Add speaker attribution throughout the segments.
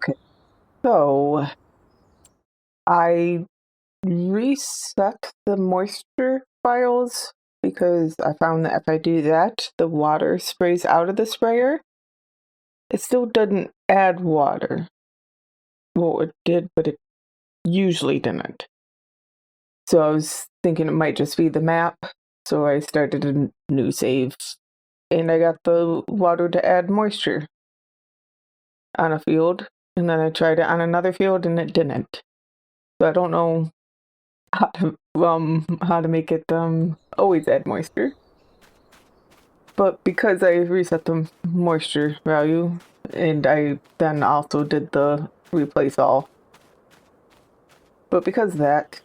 Speaker 1: Okay, so I reset the moisture files because I found that if I do that, the water sprays out of the sprayer. It still doesn't add water. Well, it did, but it usually didn't. So I was thinking it might just be the map. So I started a new save and I got the water to add moisture on a field. And then I tried it on another field and it didn't. So I don't know how to make it always add moisture. But because I reset the moisture value and I then also did the replace all. But because of that,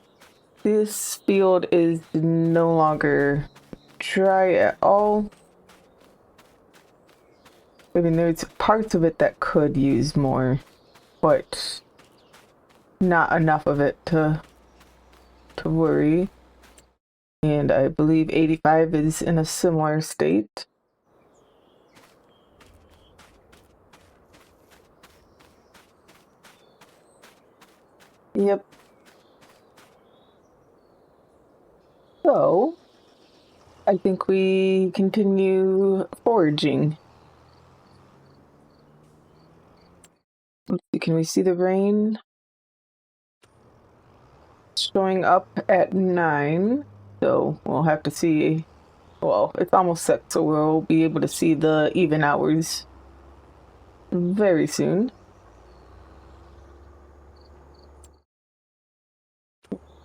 Speaker 1: this field is no longer dry at all. I mean, there's parts of it that could use more, but not enough of it to worry. And I believe 85 is in a similar state. Yep. So, I think we continue foraging. Let's see, can we see the rain? Showing up at 9, so we'll have to see. Well, it's almost 6, so we'll be able to see the even hours very soon.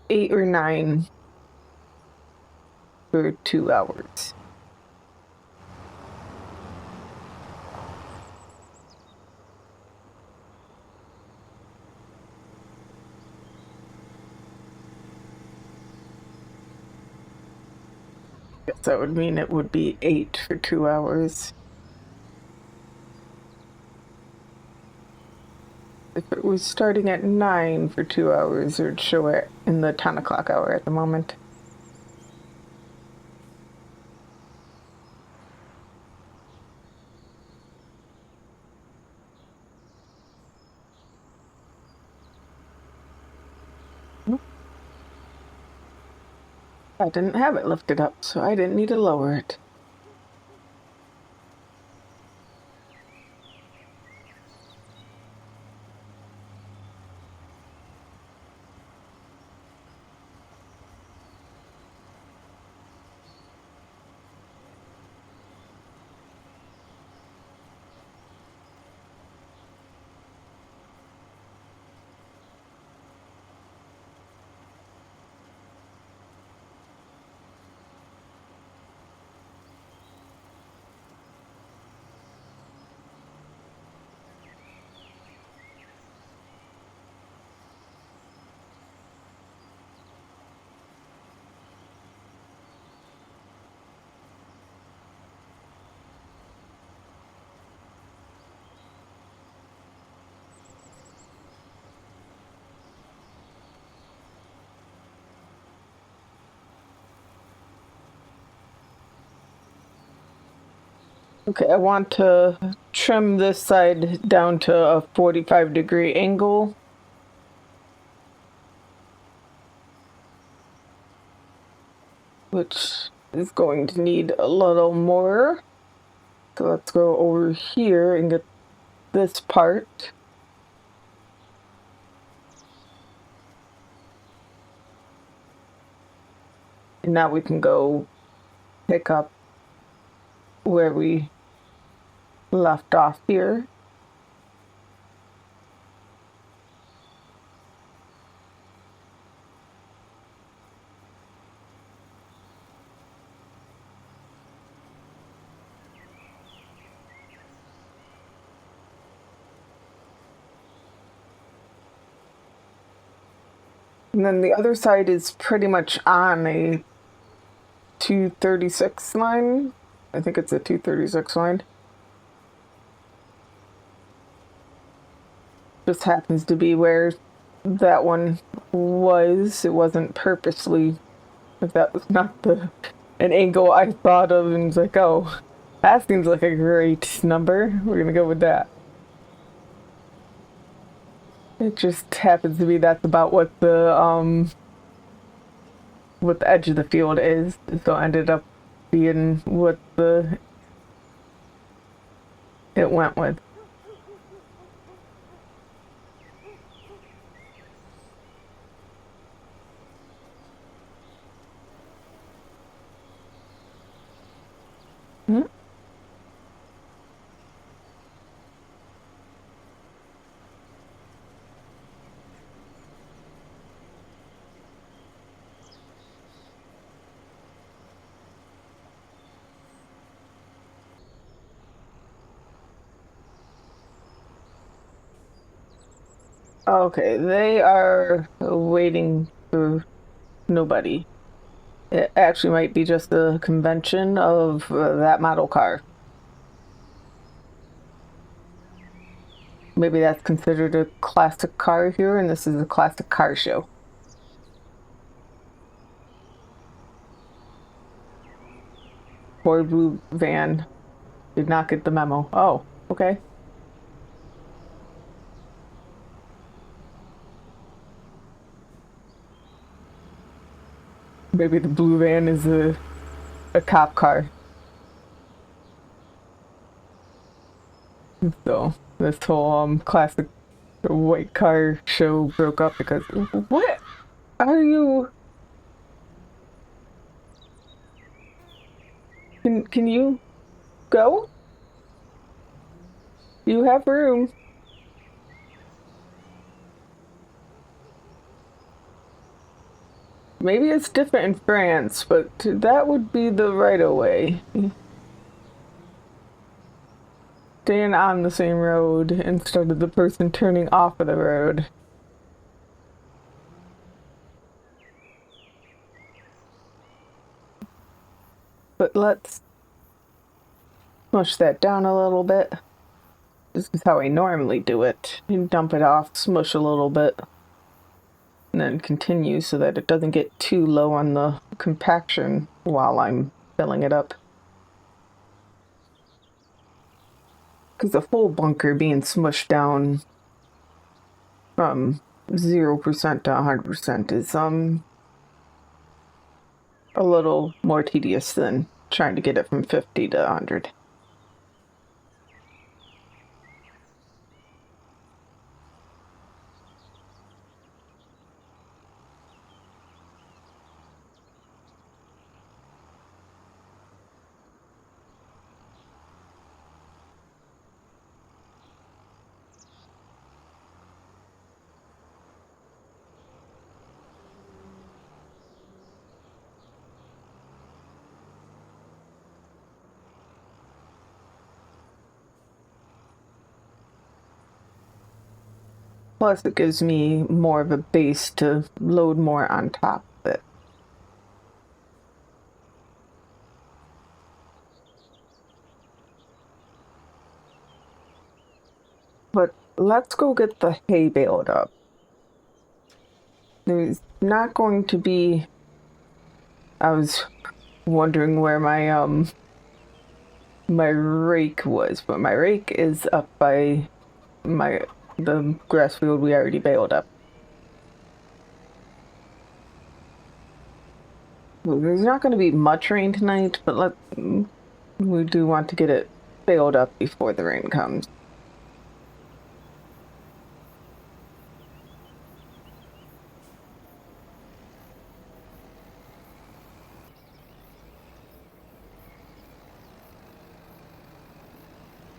Speaker 1: 8 or 9 for 2 hours. Guess that would mean it would be 8 for 2 hours. If it was starting at 9 for 2 hours, it would show it in the 10 o'clock hour at the moment. I didn't have it lifted up, so I didn't need to lower it. Okay, I want to trim this side down to a 45-degree angle. Which is going to need a little more. So let's go over here and get this part. And now we can go pick up where we left off here. And then the other side is pretty much on a 236 line. I think it's a 236 line. Just happens to be where that one was. It wasn't purposely, if that was not an angle I thought of and was like, oh, that seems like a great number. We're gonna go with that. It just happens to be that's about what the edge of the field is. So it ended up being what the it went with. Hmm? Okay, they are waiting for nobody. It actually might be just a convention of that model car. Maybe that's considered a classic car here, and this is a classic car show. Poor blue van did not get the memo. Oh, okay. Maybe the blue van is a cop car. So this whole classic white car show broke up because what are you? Can you go? You have room. Maybe it's different in France, but that would be the right of way. Staying on the same road instead of the person turning off of the road. But let's push that down a little bit. This is how I normally do it. You dump it off, smush a little bit, and then continue so that it doesn't get too low on the compaction while I'm filling it up. Because the full bunker being smushed down from 0% to 100% is a little more tedious than trying to get it from 50 to 100. Plus, it gives me more of a base to load more on top of it. But let's go get the hay baled up. There's not going to be. I was wondering where my rake was, but my rake is up by the grass field we already baled up. Well, there's not going to be much rain tonight, but we do want to get it baled up before the rain comes.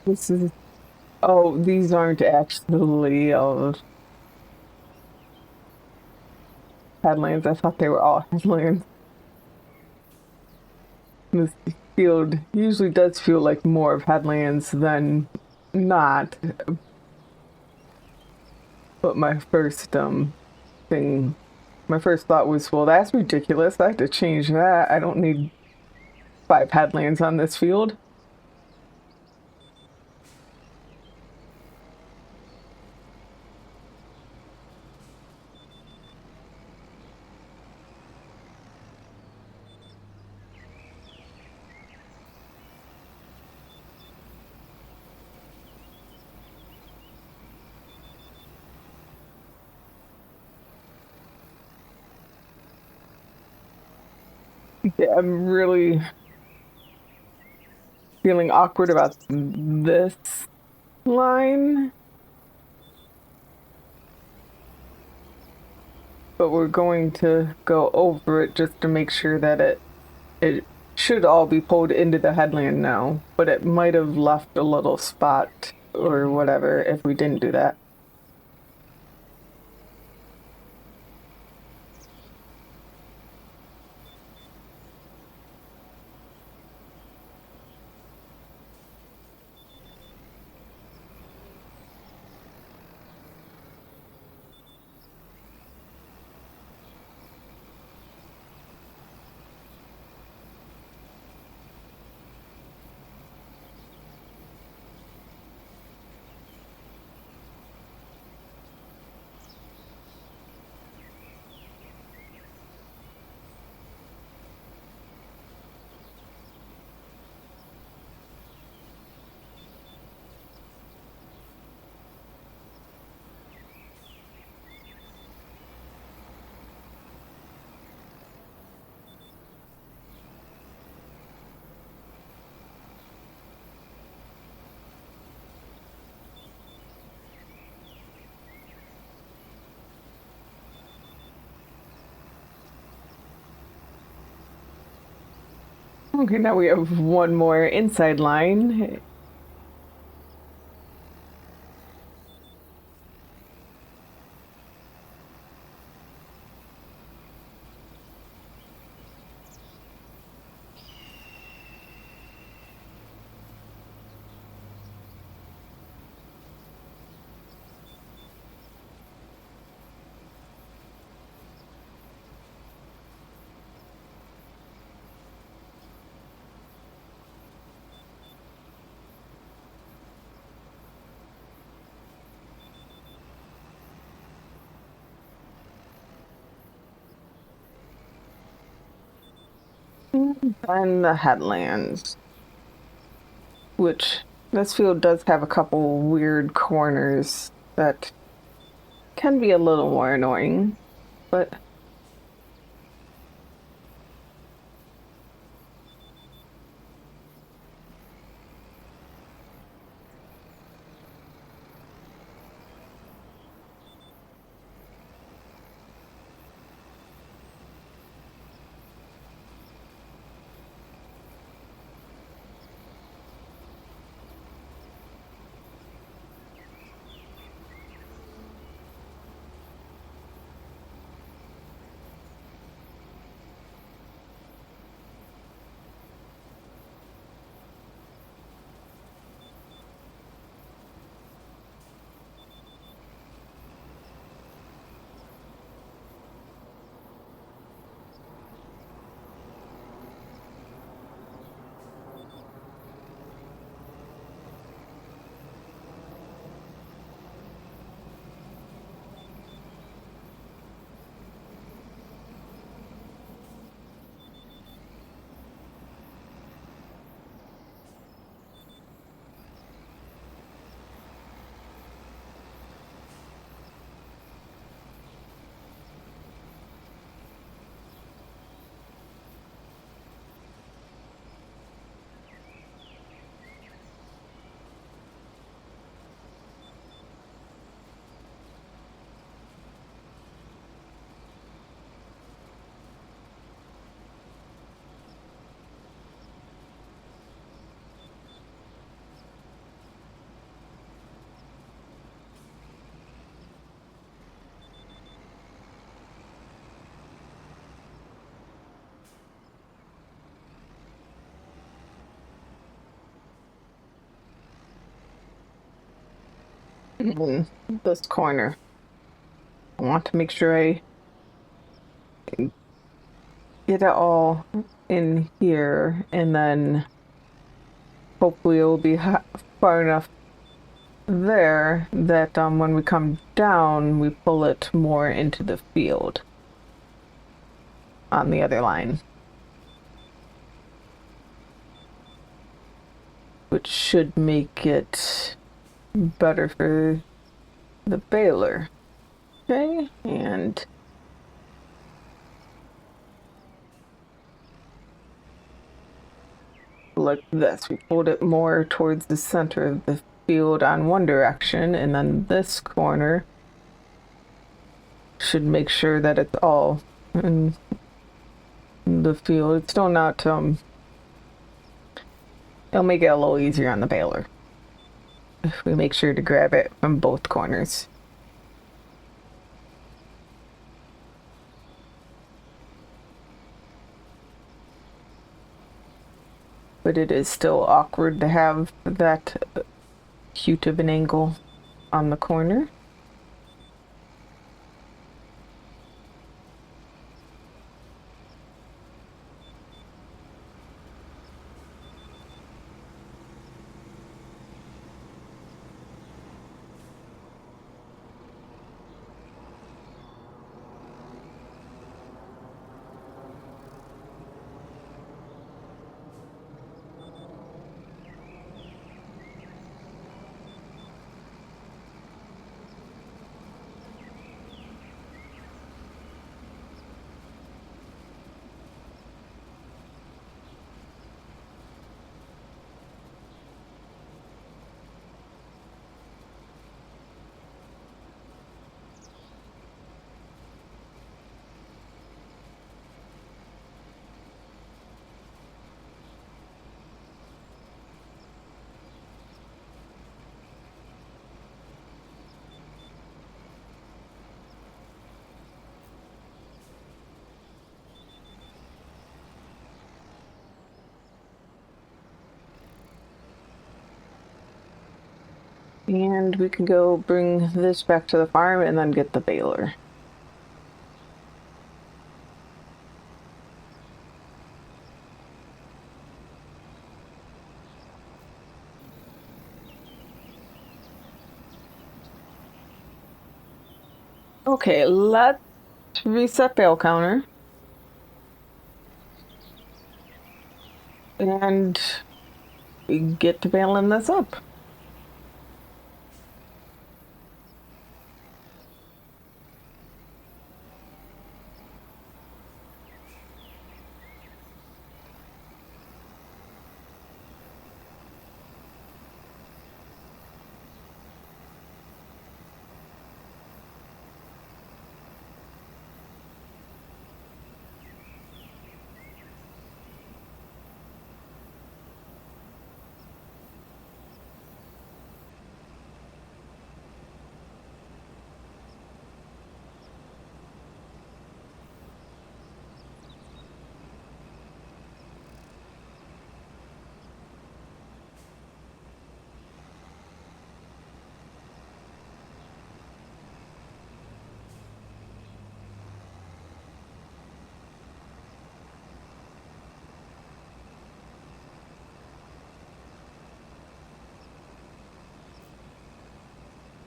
Speaker 1: This is Oh, these aren't actually headlands. I thought they were all headlands. This field usually does feel like more of headlands than not. But thing, my first thought was, well, that's ridiculous. I have to change that. I don't need 5 headlands on this field. Yeah, I'm really feeling awkward about this line, but we're going to go over it just to make sure that it should all be pulled into the headland now, but it might have left a little spot or whatever if we didn't do that. Okay, now we have one more inside line. And the headlands, which this field does have a couple weird corners that can be a little more annoying, but this corner, I want to make sure I get it all in here, and then hopefully it will be far enough there that when we come down, we pull it more into the field on the other line, which should make it better for the baler. Okay, and like this. We fold it more towards the center of the field on one direction, and then this corner should make sure that it's all in the field. It's still not, it'll make it a little easier on the baler if we make sure to grab it from both corners. But it is still awkward to have that cute of an angle on the corner. And we can go bring this back to the farm and then get the baler. Okay, let's reset bale counter. And we get to baling this up.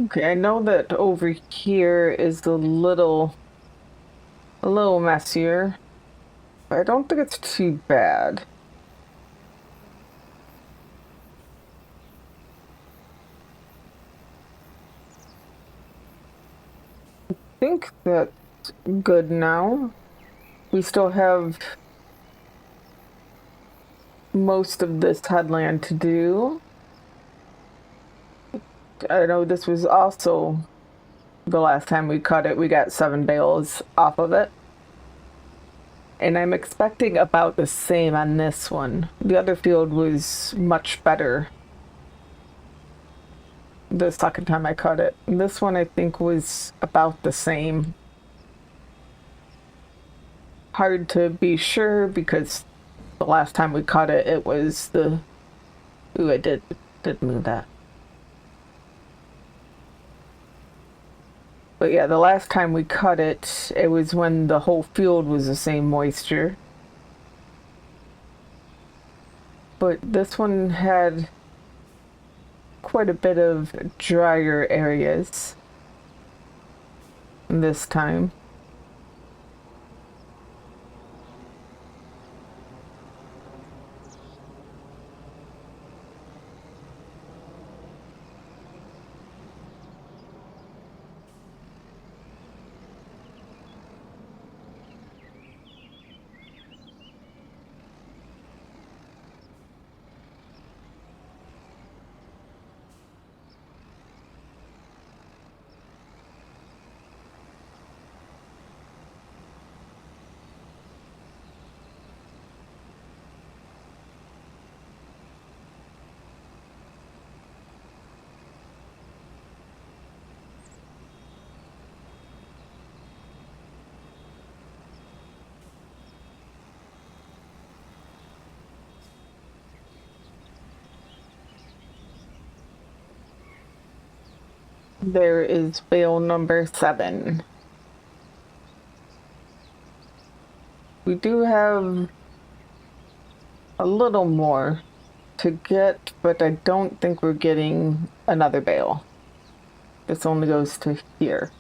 Speaker 1: Okay, I know that over here is a little messier, but I don't think it's too bad. I think that's good now. We still have most of this headland to do. I know this was also the last time we cut it, we got 7 bales off of it. And I'm expecting about the same on this one. The other field was much better the second time I cut it. This one I think was about the same. Hard to be sure because the last time we cut it, it was the... Ooh, I did move that. But yeah, the last time we cut it, it was when the whole field was the same moisture. But this one had quite a bit of drier areas this time. There is bale number 7. We do have a little more to get, but I don't think we're getting another bale. This only goes to here.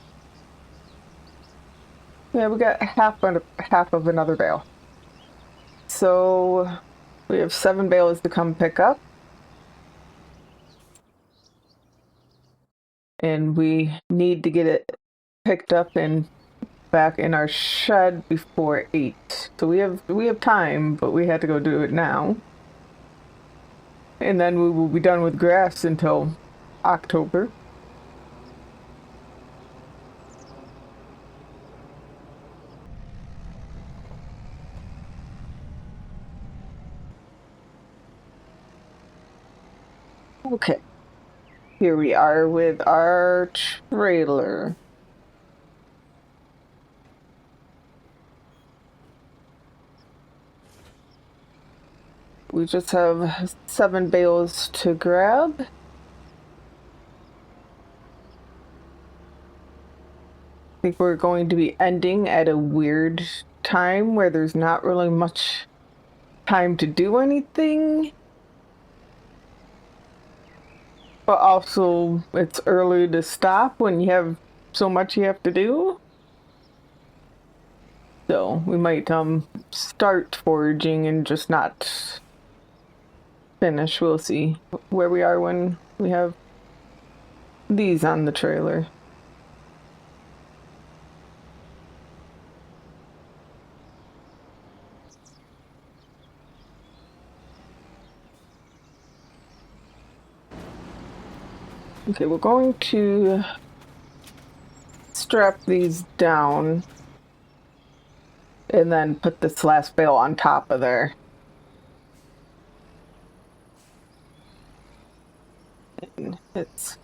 Speaker 1: Yeah, we got half of another bale. So we have 7 bales to come pick up. And we need to get it picked up and back in our shed before 8. So we have time, but we had to go do it now. And then we will be done with grass until October. Okay. Here we are with our trailer. We just have 7 bales to grab. I think we're going to be ending at a weird time where there's not really much time to do anything. But also, it's early to stop when you have so much you have to do. So we might start foraging and just not finish. We'll see where we are when we have these on the trailer. Okay, we're going to strap these down and then put this last bale on top of there. And it's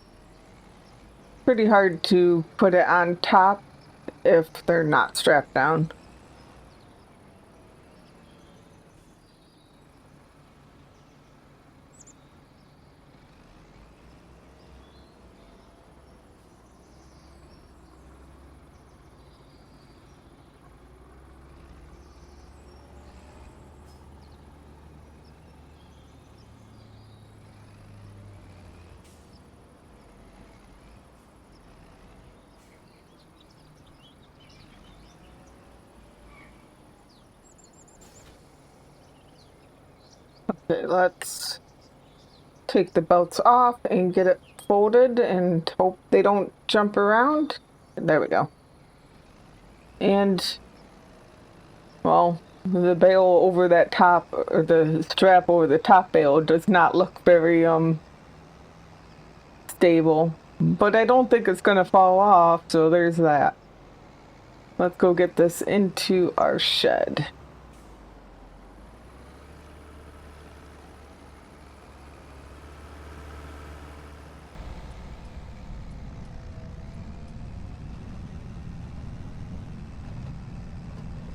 Speaker 1: pretty hard to put it on top if they're not strapped down. Okay, let's take the belts off and get it folded and hope they don't jump around. There we go. And, well, the bale over that top, or the strap over the top bale does not look very, stable. But I don't think it's gonna fall off, so there's that. Let's go get this into our shed.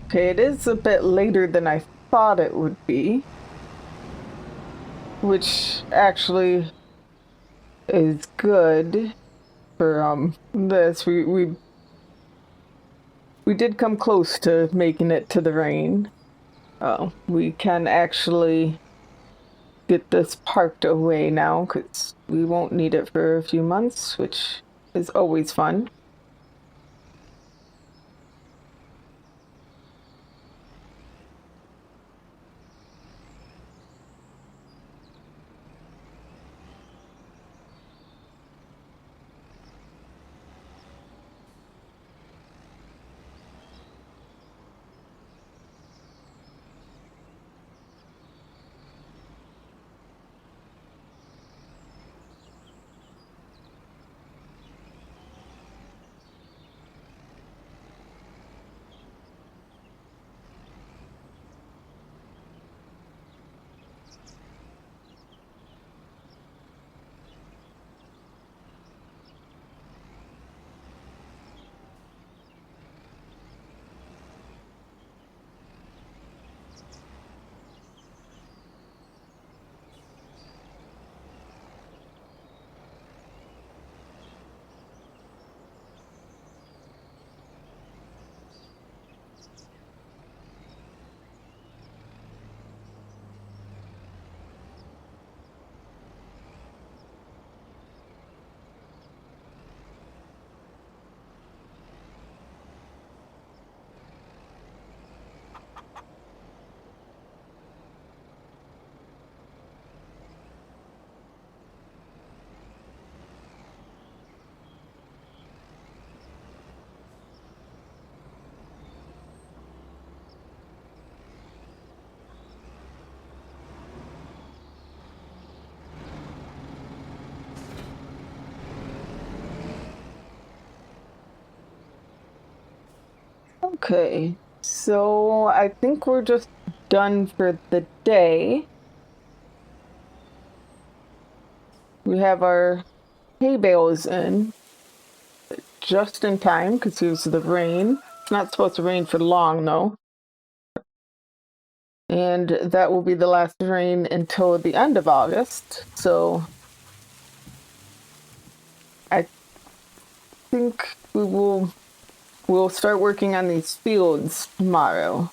Speaker 1: Okay, it is a bit later than I thought it would be, which actually is good for this. We did come close to making it to the rain. We can actually get this parked away now because we won't need it for a few months, which is always fun. Okay, so I think we're just done for the day. We have our hay bales in just in time because here's the rain. It's not supposed to rain for long though. And that will be the last rain until the end of August. So I think we'll start working on these fields tomorrow.